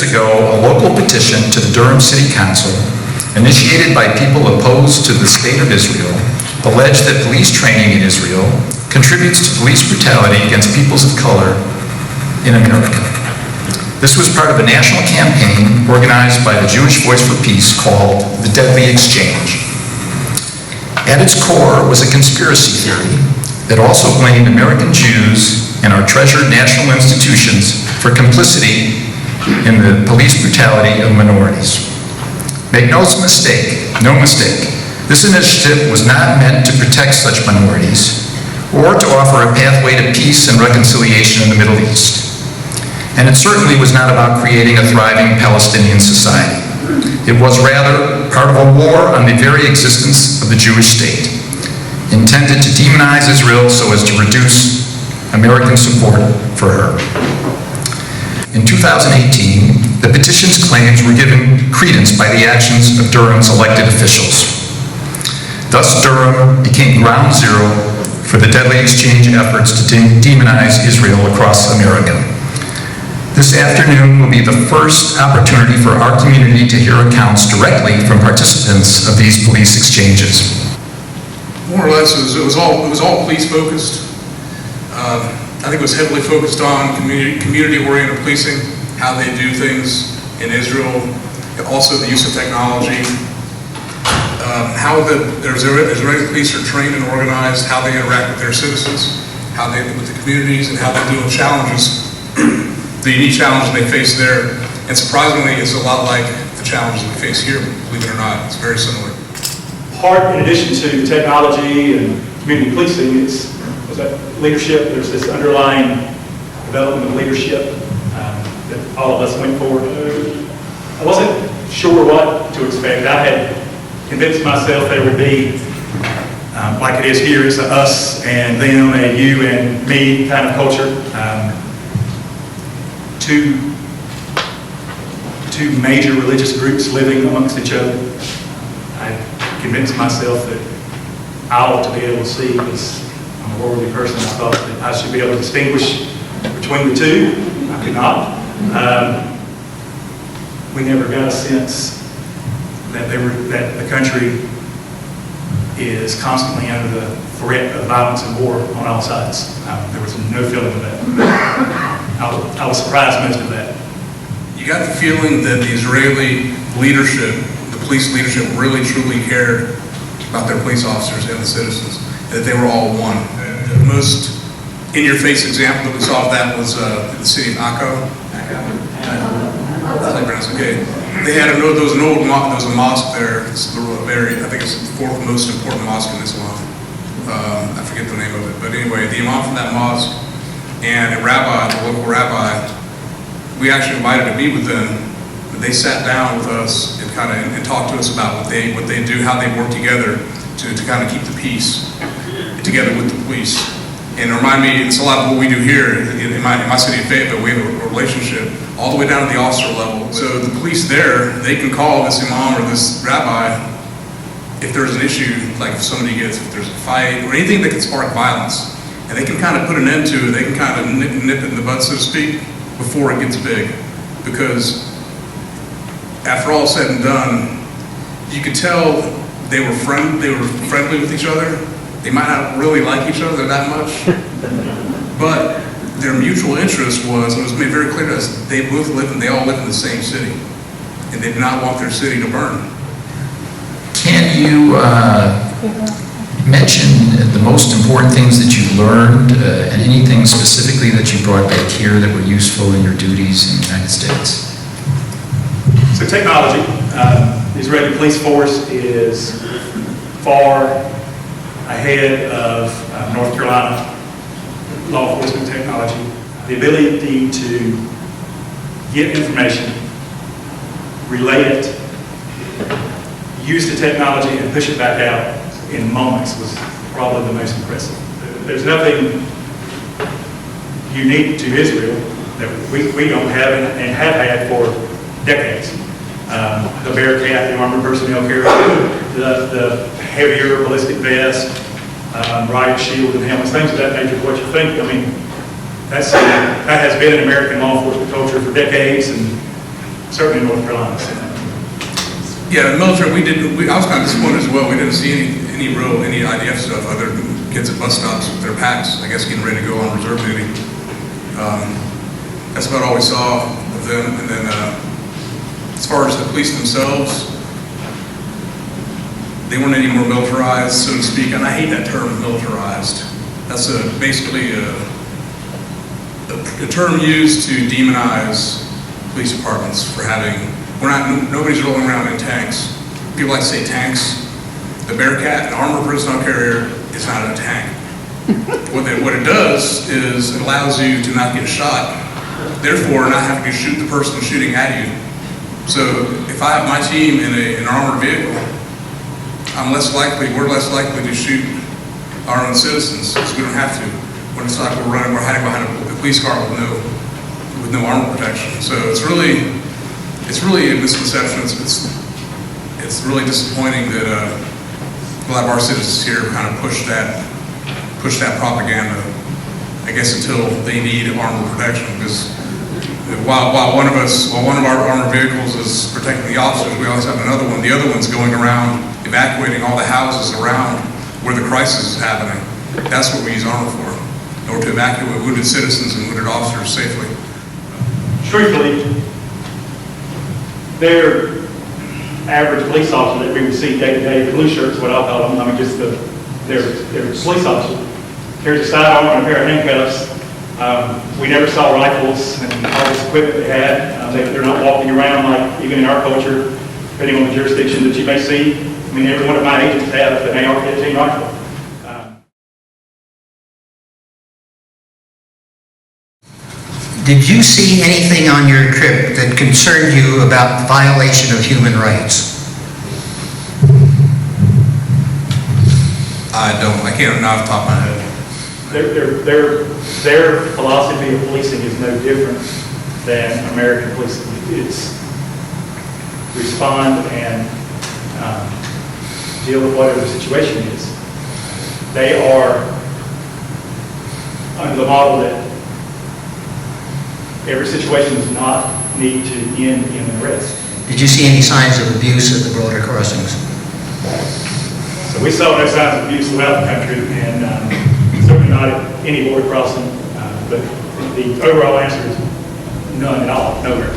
years ago, a local petition to the Durham City Council, initiated by people opposed to the state of Israel, alleged that police training in Israel contributes to police brutality against peoples of color in America. This was part of a national campaign organized by the Jewish Voice for Peace called the Deadly Exchange. At its core was a conspiracy theory that also blamed American Jews and our treasured national institutions for complicity in the police brutality of minorities. Make no mistake, this initiative was not meant to protect such minorities or to offer a pathway to peace and reconciliation in the Middle East. And it certainly was not about creating a thriving Palestinian society. It was rather part of a war on the very existence of the Jewish state, intended to demonize Israel so as to reduce American support for her. In 2018, the petition's claims were given credence by the actions of Durham's elected officials. Thus, Durham became ground zero for the Deadly Exchange efforts to demonize Israel across America. This afternoon will be the first opportunity for our community to hear accounts directly from participants of these police exchanges. More or less, it was all police focused. I think it was heavily focused on community-oriented policing, how they do things in Israel, also the use of technology, how the Israeli police are trained and organized, how they interact with their citizens, how they with the communities, and how they deal with challenges, the unique challenges they face there. And surprisingly, it's a lot like the challenges we face here, believe it or not. It's very similar. Part, in addition to technology and community policing, was that leadership. There's this underlying development of leadership that all of us went for. I wasn't sure what to expect. I had convinced myself there would be, like it is here, it's a us and them and you and me kind of culture. Two major religious groups living amongst each other. I convinced myself that I ought to be able to see, as I'm a worldly person, I thought that I should be able to distinguish between the two. I could not. We never got a sense that the country is constantly under the threat of violence and war on all sides. There was no feeling of that. I was surprised most of that. You got the feeling that the Israeli leadership, the police leadership, really truly cared about their police officers and the citizens, and that they were all one. The most in-your-face example that we saw of that was the city of Akko. Okay. They had there was a mosque there. It's I think it's the fourth most important mosque in Islam. I forget the name of it, but anyway, the imam from that mosque and a rabbi, the local rabbi, we actually invited to meet with them. They sat down with us and talked to us about what they do, how they work together to kind of keep the peace together with the police. And remind me, it's a lot of what we do here in my city of Fayetteville. We have a relationship all the way down to the officer level. So the police there, they can call this imam or this rabbi if there's an issue, like if there's a fight or anything that can spark violence. And they can kind of put an end to it. They can kind of nip it in the bud, so to speak, before it gets big. Because after all said and done, you could tell they were friendly with each other. They might not really like each other that much, but their mutual interest was, and it was made very clear to us, they all live in the same city, and they did not want their city to burn. Can you mention the most important things that you learned, and anything specifically that you brought back here that were useful in your duties in the United States? So technology, the Israeli police force is far ahead of North Carolina law enforcement technology. The ability to get information, relay it, use the technology and push it back out in moments was probably the most impressive. There's nothing unique to Israel that we don't have and have had for decades. The Bearcat, the armored personnel carrier, the heavier ballistic vest, riot shield and helmets, things of that nature. What you think? I mean, that has been an American law enforcement culture for decades, and certainly in North Carolina. Yeah, the military, I was kind of disappointed as well. We didn't see any IDF stuff other than kids at bus stops with their packs, I guess getting ready to go on reserve duty. That's about all we saw of them. And then as far as the police themselves, they weren't any more militarized, so to speak. And I hate that term, militarized. That's basically a term used to demonize police departments for having, nobody's rolling around in tanks. People like to say tanks. The Bearcat, an armored personnel carrier, is not a tank. What it does is it allows you to not get shot, therefore not having to shoot the person shooting at you. So if I have my team in an armored vehicle, we're less likely to shoot our own citizens, because we don't have to. When it's like we're hiding behind a police car with no armor protection. So it's really a misconception. It's really disappointing that a lot of our citizens here kind of push that propaganda, I guess, until they need armor protection. Because while one of our armored vehicles is protecting the officers, we always have another one. The other one's going around evacuating all the houses around where the crisis is happening. That's what we use armor for, in order to evacuate wounded citizens and wounded officers safely. Truthfully, their average police officer that we would see day to day, the blue shirts, what I'll call them, just their police officer, carries a sidearm and a pair of handcuffs. We never saw rifles and all this equipment they had. They're not walking around like, even in our culture, depending on the jurisdiction that you may see. I mean, every one of my agents have an AR-15 rifle. Did you see anything on your trip that concerned you about violation of human rights? I can't off the top of my head. Their philosophy of policing is no different than American policing. It's respond and deal with whatever the situation is. They are under the model that every situation does not need to end in an arrest. Did you see any signs of abuse at the border crossings? So we saw no signs of abuse throughout the country, and certainly not at any border crossing, but the overall answer is none at all, nowhere.